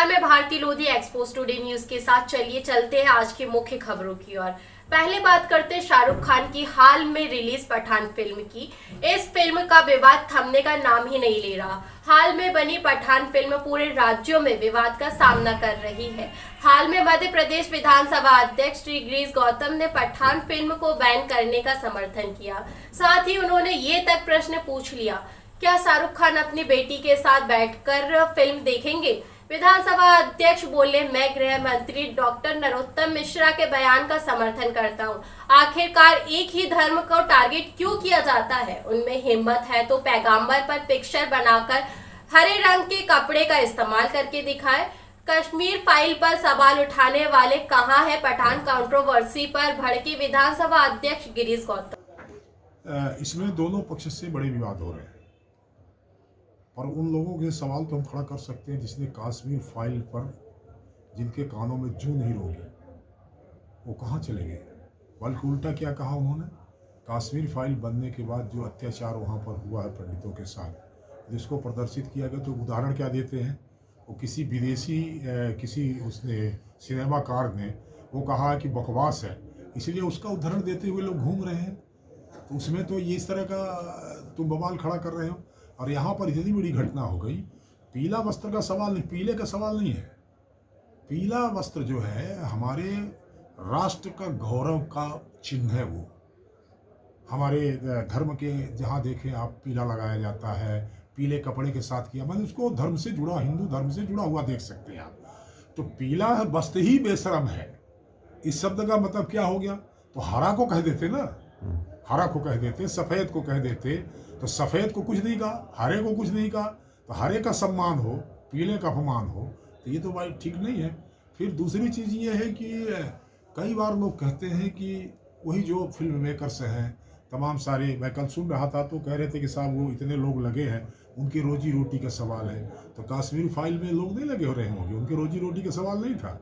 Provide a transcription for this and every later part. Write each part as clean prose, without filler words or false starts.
नमस्कार, मैं Bharti Lodhi expose today news के साथ चलिए चलते हैं आज की मुख्य खबरों की ओर। पहले बात करते हैं शाहरुख खान की हाल में रिलीज पठान फिल्म की। इस फिल्म का विवाद थमने का नाम ही नहीं ले रहा। हाल में बनी पठान फिल्म पूरे राज्यों में विवाद का सामना कर रही है। हाल में मध्य प्रदेश विधानसभा अध्यक्ष श्री गिरीश गौतम ने पठान फिल्म को बैन करने का समर्थन किया। साथ ही उन्होंने ये तक प्रश्न पूछ लिया, क्या शाहरुख खान अपनी बेटी के साथ बैठकर फिल्म देखेंगे? विधानसभा अध्यक्ष बोले, मैं गृह मंत्री डॉक्टर नरोत्तम मिश्रा के बयान का समर्थन करता हूं। आखिरकार एक ही धर्म को टारगेट क्यों किया जाता है? उनमें हिम्मत है तो पैगंबर पर पिक्चर बनाकर हरे रंग के कपड़े का इस्तेमाल करके दिखाए। कश्मीर फाइल पर सवाल उठाने वाले कहां है पठान कंट्रोवर्सी पर भड़के विधानसभा अध्यक्ष गिरीश गौतम। इसमें दोनों पक्ष से बड़े विवाद हो रहे हैं, और उन लोगों के सवाल तो हम खड़ा कर सकते हैं जिसने कश्मीर फाइल पर जिनके कानों में जूं नहीं रोके वो कहाँ चले गए। बल्कि उल्टा क्या कहा उन्होंने, कश्मीर फाइल बनने के बाद जो अत्याचार वहाँ पर हुआ है पंडितों के साथ, जिसको प्रदर्शित किया गया, तो उदाहरण क्या देते हैं, वो किसी विदेशी उसने सिनेमाकार ने वो कहा कि बकवास है, इसलिए उसका उदाहरण देते हुए लोग घूम रहे हैं। तो उसमें तो ये इस तरह का तुम बवाल खड़ा कर रहे हो। और यहाँ पर इतनी बड़ी घटना हो गई। पीला वस्त्र का सवाल नहीं, पीले का सवाल नहीं है। पीला वस्त्र जो है हमारे राष्ट्र का गौरव का चिन्ह है। वो हमारे धर्म के जहाँ देखें आप पीला लगाया जाता है, पीले कपड़े के साथ किया, मैंने उसको धर्म से जुड़ा, हिंदू धर्म से जुड़ा हुआ देख सकते हैं आप। तो पीला वस्त्र ही बेशरम है, इस शब्द का मतलब क्या हो गया? तो हरा को कह देते ना, हरा को कह देते, सफ़ेद को कह देते, तो सफ़ेद को कुछ नहीं कहा, हरे को कुछ नहीं कहा। तो हरे का सम्मान हो, पीले का अपमान हो, तो ये तो भाई ठीक नहीं है। फिर दूसरी चीज़ ये है कि कई बार लोग कहते हैं कि वही जो फिल्म मेकर्स हैं तमाम सारे, मैं कल सुन रहा था तो कह रहे थे कि साहब वो इतने लोग लगे हैं, उनकी रोजी रोटी का सवाल है। तो कश्मीर फाइल में लोग नहीं लगे हो रहे होंगे, उनके रोजी रोटी का सवाल नहीं था।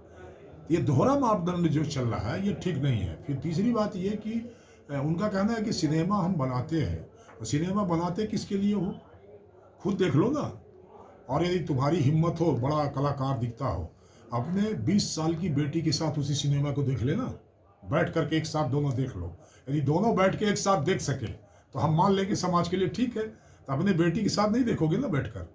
ये दोहरा मापदंड जो चल रहा है ये ठीक नहीं है। फिर तीसरी बात ये कि उनका कहना है कि सिनेमा हम बनाते हैं, तो सिनेमा बनाते किसके लिए हो, खुद देख लो ना। और यदि तुम्हारी हिम्मत हो, बड़ा कलाकार दिखता हो, अपने 20 साल की बेटी के साथ उसी सिनेमा को देख लेना, बैठ करके एक साथ दोनों देख लो। यदि दोनों बैठ के एक साथ देख सके तो हम मान लें कि समाज के लिए ठीक है। तो अपने बेटी के साथ नहीं देखोगे ना, बैठकर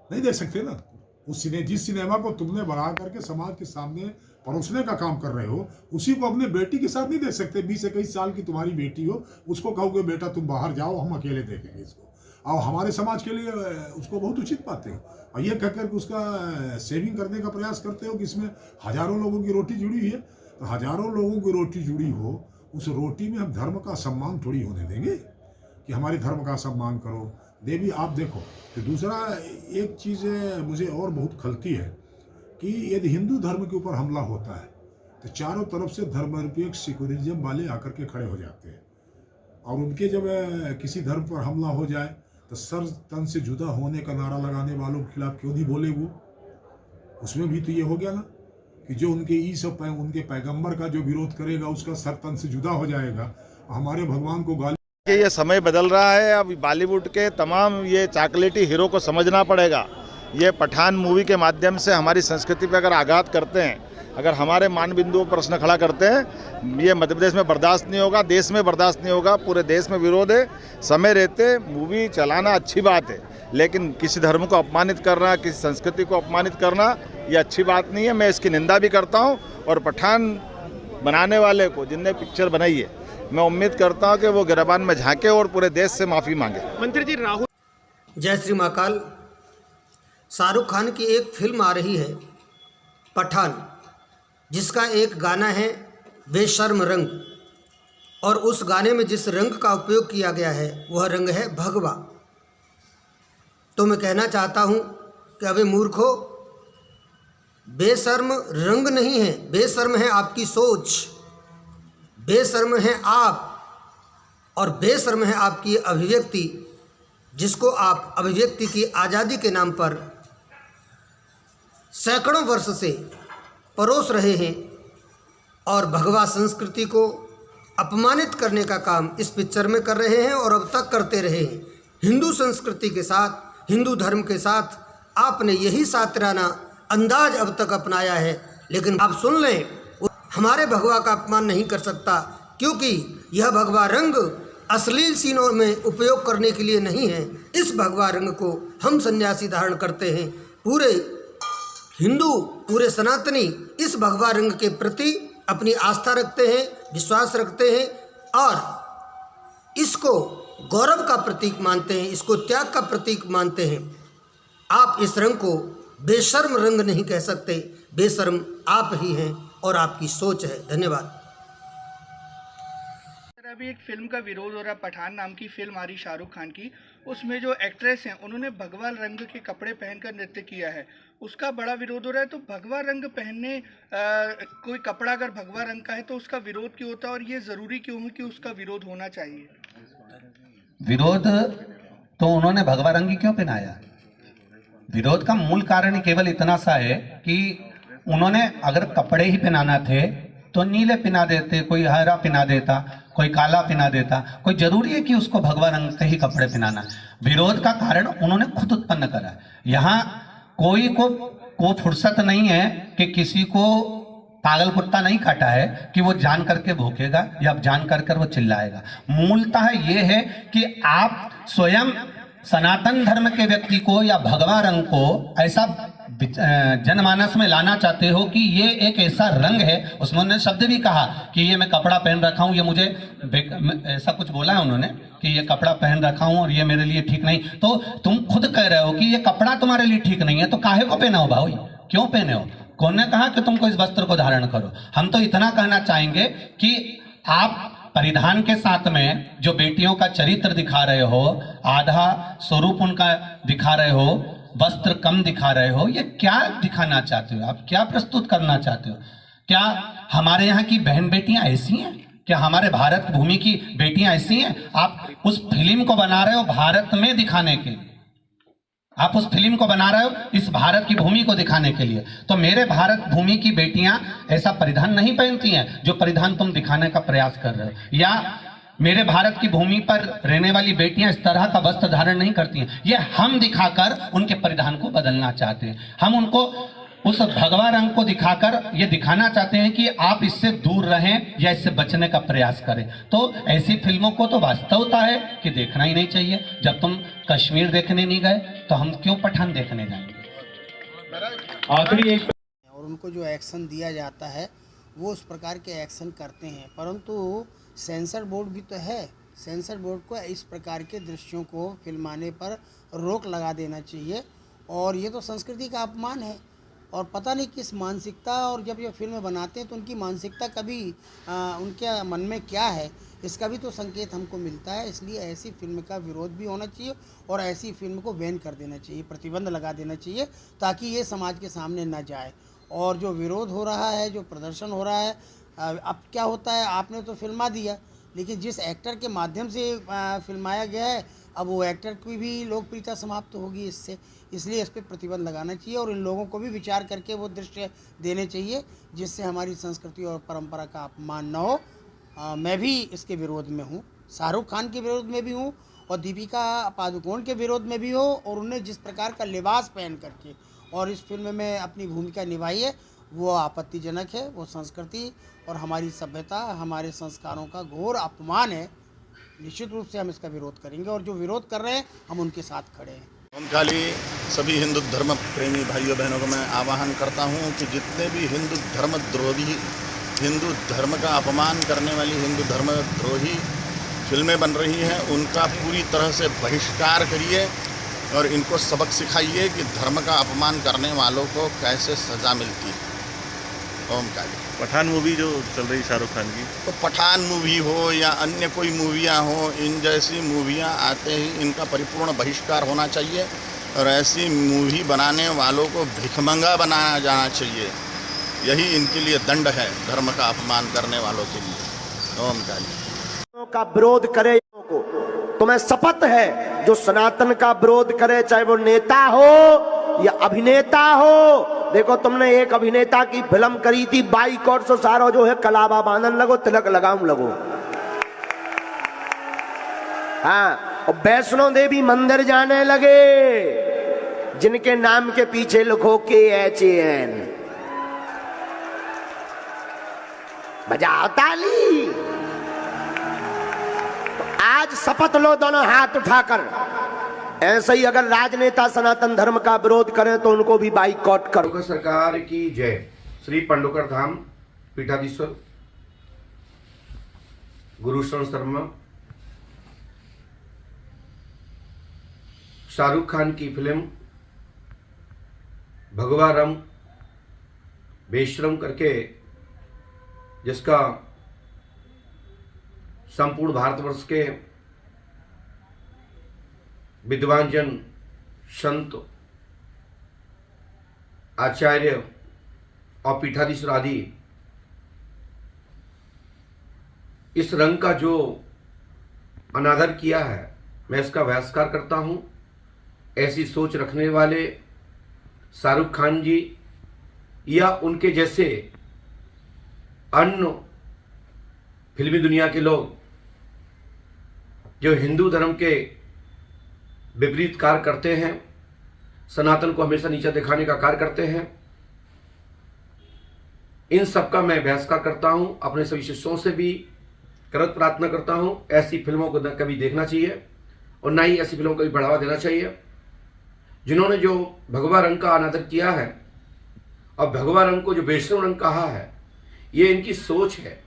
नहीं देख सकते ना। जिस सिनेमा को तुमने बना करके समाज के सामने परोसने का काम कर रहे हो, उसी को अपने बेटी के साथ नहीं देख सकते। 20-21 साल की तुम्हारी बेटी हो, उसको कहोगे बेटा तुम बाहर जाओ, हम अकेले देखेंगे इसको। और हमारे समाज के लिए उसको बहुत उचित पाते हो, और ये कहकर के उसका सेविंग करने का प्रयास करते हो कि इसमें हजारों लोगों की रोटी जुड़ी हुई है। तो हजारों लोगों की रोटी जुड़ी हो, उस रोटी में हम धर्म का सम्मान थोड़ी होने देंगे कि हमारे धर्म का सम्मान करो। देवी आप देखो। तो दूसरा एक चीज़ मुझे और बहुत खलती है कि यदि हिंदू धर्म के ऊपर हमला होता है तो चारों तरफ से धर्मनिरपेक्ष सेक्युलरिज्म वाले आकर के खड़े हो जाते हैं, और उनके जब किसी धर्म पर हमला हो जाए तो सर तन से जुदा होने का नारा लगाने वालों के खिलाफ क्यों नहीं बोले वो। उसमें भी तो ये हो गया ना कि जो उनके पैगंबर का जो विरोध करेगा उसका सर तन से जुदा हो जाएगा। हमारे भगवान को गाली कि ये समय बदल रहा है। अब बॉलीवुड के तमाम ये चॉकलेटी हीरो को समझना पड़ेगा। ये पठान मूवी के माध्यम से हमारी संस्कृति पर अगर आघात करते हैं, अगर हमारे मान बिंदुओं पर प्रश्न खड़ा करते हैं, ये मध्य प्रदेश में बर्दाश्त नहीं होगा, देश में बर्दाश्त नहीं होगा, पूरे देश में विरोध है। समय रहते मूवी चलाना अच्छी बात है, लेकिन किसी धर्म को अपमानित करना, किसी संस्कृति को अपमानित करना, ये अच्छी बात नहीं है। मैं इसकी निंदा भी करता हूँ, और पठान बनाने वाले को, जिनने पिक्चर बनाई है, मैं उम्मीद करता हूं कि वो गिरबान में झांके और पूरे देश से माफ़ी मांगे। मंत्री जी, राहुल जय श्री महाकाल। शाहरुख खान की एक फिल्म आ रही है पठान, जिसका एक गाना है बेशर्म रंग, और उस गाने में जिस रंग का उपयोग किया गया है वह रंग है भगवा। तो मैं कहना चाहता हूं कि अबे मूर्खो, बेशर्म रंग नहीं है, बेशर्म है आपकी सोच, बेशर्म है आप, और बेशर्म है आपकी अभिव्यक्ति, जिसको आप अभिव्यक्ति की आज़ादी के नाम पर सैकड़ों वर्ष से परोस रहे हैं, और भगवा संस्कृति को अपमानित करने का काम इस पिक्चर में कर रहे हैं और अब तक करते रहे हैं। हिंदू संस्कृति के साथ, हिंदू धर्म के साथ आपने यही सातराना अंदाज अब तक अपनाया है। लेकिन आप सुन लें, हमारे भगवा का अपमान नहीं कर सकता, क्योंकि यह भगवा रंग अश्लील सीनों में उपयोग करने के लिए नहीं है। इस भगवा रंग को हम सन्यासी धारण करते हैं। पूरे हिंदू, पूरे सनातनी इस भगवा रंग के प्रति अपनी आस्था रखते हैं, विश्वास रखते हैं और इसको गौरव का प्रतीक मानते हैं, इसको त्याग का प्रतीक मानते हैं। आप इस रंग को बेशर्म रंग नहीं कह सकते, बेशर्म आप ही हैं और आपकी सोच है। धन्यवाद। अभी एक फिल्म का विरोध हो रहा है, पठान नाम की फिल्म आ रही शाहरुख खान की, उसमें जो एक्ट्रेस हैं उन्होंने भगवा रंग के कपड़े पहनकर नृत्य किया है, उसका बड़ा विरोध हो रहा है। तो भगवा रंग पहनने कोई कपड़ा अगर भगवा रंग का है तो उसका विरोध क्यों होता है, और ये ज़रूरी क्यों है कि उसका विरोध होना चाहिए? विरोध तो उन्होंने भगवा रंग ही क्यों पहनाया? विरोध का मूल कारण केवल इतना सा है कि उन्होंने अगर कपड़े ही पहनाना थे तो नीले पहना देते, कोई हरा पहना देता, कोई काला पहना देता। कोई जरूरी है कि उसको भगवा रंग के ही कपड़े पहनाना? विरोध का कारण उन्होंने खुद उत्पन्न करा। यहाँ कोई को फुर्सत नहीं है कि किसी को पागल कुत्ता नहीं काटा है कि वो जान करके भूखेगा या जान कर वो चिल्लाएगा। मूलतः ये है कि आप स्वयं सनातन धर्म के व्यक्ति को या भगवा रंग को ऐसा जनमानस में लाना चाहते हो कि ये एक ऐसा रंग है। उसने शब्द भी कहा कि ये मैं कपड़ा पहन रखा हूँ, ये मुझे ऐसा कुछ बोला है उन्होंने कि ये कपड़ा पहन रखा हूँ और ये मेरे लिए ठीक नहीं। तो तुम खुद कह रहे हो कि ये कपड़ा तुम्हारे लिए ठीक नहीं है, तो काहे को पहना हो भाई? क्यों पहने हो? कौन ने कहा कि तुमको इस वस्त्र को धारण करो? हम तो इतना कहना चाहेंगे कि आप परिधान के साथ में जो बेटियों का चरित्र दिखा रहे हो, आधा स्वरूप उनका दिखा रहे हो, वस्त्र कम दिखा रहे हो, ये क्या दिखाना चाहते हो? आप क्या प्रस्तुत करना चाहते हो? क्या हमारे यहाँ की बहन बेटियां ऐसी हैं? क्या हमारे भारत भूमि की बेटियां ऐसी हैं? आप उस फिल्म को बना रहे हो भारत में दिखाने के लिए, आप उस फिल्म को बना रहे हो इस भारत की भूमि को दिखाने के लिए। तो मेरे भारत भूमि की बेटियां ऐसा परिधान नहीं पहनती हैं जो परिधान तुम दिखाने का प्रयास कर रहे हो। या मेरे भारत की भूमि पर रहने वाली बेटियां इस तरह का वस्त्र धारण नहीं करती हैं। ये हम दिखाकर उनके परिधान को बदलना चाहते हैं। हम उनको उस भगवा रंग को दिखाकर ये दिखाना चाहते हैं कि आप इससे दूर रहें या इससे बचने का प्रयास करें। तो ऐसी फिल्मों को तो वास्तवता है कि देखना ही नहीं चाहिए। जब तुम कश्मीर देखने नहीं गए तो हम क्यों पठान देखने जाएंगे? आखिरी एक और उनको जो एक्शन दिया जाता है वो उस प्रकार के एक्शन करते हैं, परंतु सेंसर बोर्ड भी तो है। सेंसर बोर्ड को इस प्रकार के दृश्यों को फिल्माने पर रोक लगा देना चाहिए। और ये तो संस्कृति का अपमान है। और पता नहीं किस मानसिकता, और जब ये फिल्म बनाते हैं तो उनकी मानसिकता कभी उनके मन में क्या है इसका भी तो संकेत हमको मिलता है। इसलिए ऐसी फिल्म का विरोध भी होना चाहिए और ऐसी फिल्म को बैन कर देना चाहिए, प्रतिबंध लगा देना चाहिए, ताकि ये समाज के सामने न जाए। और जो विरोध हो रहा है, जो प्रदर्शन हो रहा है, अब क्या होता है, आपने तो फिल्मा दिया, लेकिन जिस एक्टर के माध्यम से फिल्माया गया है अब वो एक्टर की भी लोकप्रियता समाप्त होगी इससे। इसलिए इस पर प्रतिबंध लगाना चाहिए और इन लोगों को भी विचार करके वो दृश्य देने चाहिए जिससे हमारी संस्कृति और परंपरा का अपमान न हो। मैं भी इसके विरोध में हूँ, शाहरुख खान के विरोध में भी हूँ और दीपिका पादुकोण के विरोध में भी हो। और उन्हें जिस प्रकार का लिबास पहन करके और इस फिल्म में अपनी भूमिका निभाई है वो आपत्तिजनक है। वो संस्कृति और हमारी सभ्यता, हमारे संस्कारों का घोर अपमान है। निश्चित रूप से हम इसका विरोध करेंगे और जो विरोध कर रहे हैं हम उनके साथ खड़े हैं। ओम काली सभी हिंदू धर्म प्रेमी भाइयों बहनों को मैं आह्वान करता हूं कि जितने भी हिंदू धर्म द्रोही, हिंदू धर्म का अपमान करने वाली हिंदू धर्म द्रोही फिल्में बन रही हैं उनका पूरी तरह से बहिष्कार करिए और इनको सबक सिखाइए कि धर्म का अपमान करने वालों को कैसे सज़ा मिलती है। ओम काली। पठान मूवी जो चल रही शाहरुख खान की, तो पठान मूवी हो या अन्य कोई मूवियाँ हो, इन जैसी मूवियाँ आते ही इनका परिपूर्ण बहिष्कार होना चाहिए और ऐसी मूवी बनाने वालों को भिखमंगा बनाया जाना चाहिए। यही इनके लिए दंड है धर्म का अपमान करने वालों के लिए। ओम काली। का विरोध करे को तुम्हें शपथ है, जो सनातन का विरोध करे चाहे वो नेता हो या अभिनेता हो। देखो तुमने एक अभिनेता की फिल्म करी थी 22 सारो जो है कलावा बांधन लगो तिलक लगाऊं लगो। हाँ, और वैष्णो देवी मंदिर जाने लगे जिनके नाम के पीछे लिखो KHAN। बजाओ ताली। तो आज शपथ लो दोनों हाथ उठाकर, ऐसे ही अगर राजनेता सनातन धर्म का विरोध करें तो उनको भी बाइकआउट करो। सरकार की जय। श्री पंडोकर धाम पीठाधीश्वर गुरु शर्मा शाहरुख खान की फिल्म भगवा रंग बेशरम करके, जिसका संपूर्ण भारतवर्ष के विद्वान जन, संत, आचार्य और पीठाधीश्वर आदि इस रंग का जो अनादर किया है, मैं इसका बहिष्कार करता हूं। ऐसी सोच रखने वाले शाहरुख खान जी या उनके जैसे अन्य फिल्मी दुनिया के लोग जो हिंदू धर्म के विपरीत कार्य करते हैं, सनातन को हमेशा नीचा दिखाने का कार्य करते हैं, इन सब का मैं बहिष्कार करता हूं। अपने सभी शिष्यों से भी करत प्रार्थना करता हूं, ऐसी फिल्मों को न कभी देखना चाहिए और ना ही ऐसी फिल्मों को भी बढ़ावा देना चाहिए। जिन्होंने जो भगवा रंग का अनादर किया है और भगवा रंग को जो बेशरम रंग कहा है, ये इनकी सोच है,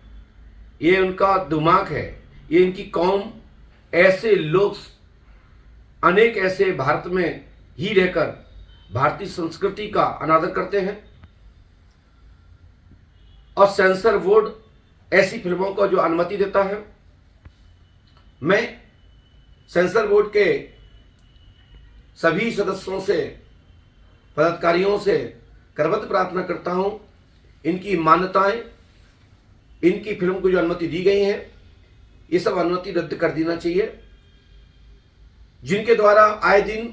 ये उनका दिमाग है, ये इनकी कौम। ऐसे लोग अनेक ऐसे भारत में ही रहकर भारतीय संस्कृति का अनादर करते हैं और सेंसर बोर्ड ऐसी फिल्मों को जो अनुमति देता है। मैं सेंसर बोर्ड के सभी सदस्यों से, पदाधिकारियों से करबद्ध प्रार्थना करता हूं, इनकी मान्यताएं, इनकी फिल्म को जो अनुमति दी गई है, ये सब अनुमति रद्द कर देना चाहिए, जिनके द्वारा आए दिन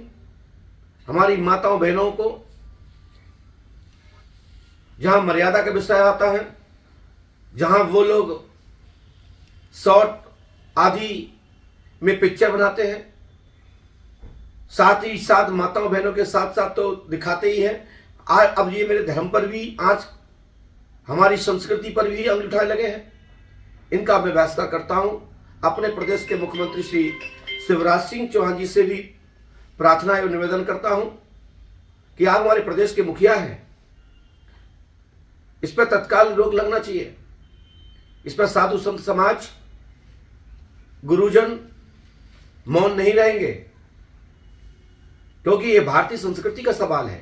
हमारी माताओं बहनों को जहां मर्यादा का विषय आता है, जहां वो लोग शॉर्ट आदि में पिक्चर बनाते हैं, साथ ही साथ माताओं बहनों के साथ साथ तो दिखाते ही हैं, अब ये मेरे धर्म पर भी, आज हमारी संस्कृति पर भी अंगुली उठाने लगे हैं। इनका मैं बहिष्कार करता हूं। अपने प्रदेश के मुख्यमंत्री श्री शिवराज सिंह चौहान जी से भी प्रार्थना एवं निवेदन करता हूं कि आप हमारे प्रदेश के मुखिया हैं, इस पर तत्काल रोक लगना चाहिए। इस पर साधु संत समाज, गुरुजन मौन नहीं रहेंगे, क्योंकि ये भारतीय संस्कृति का सवाल है।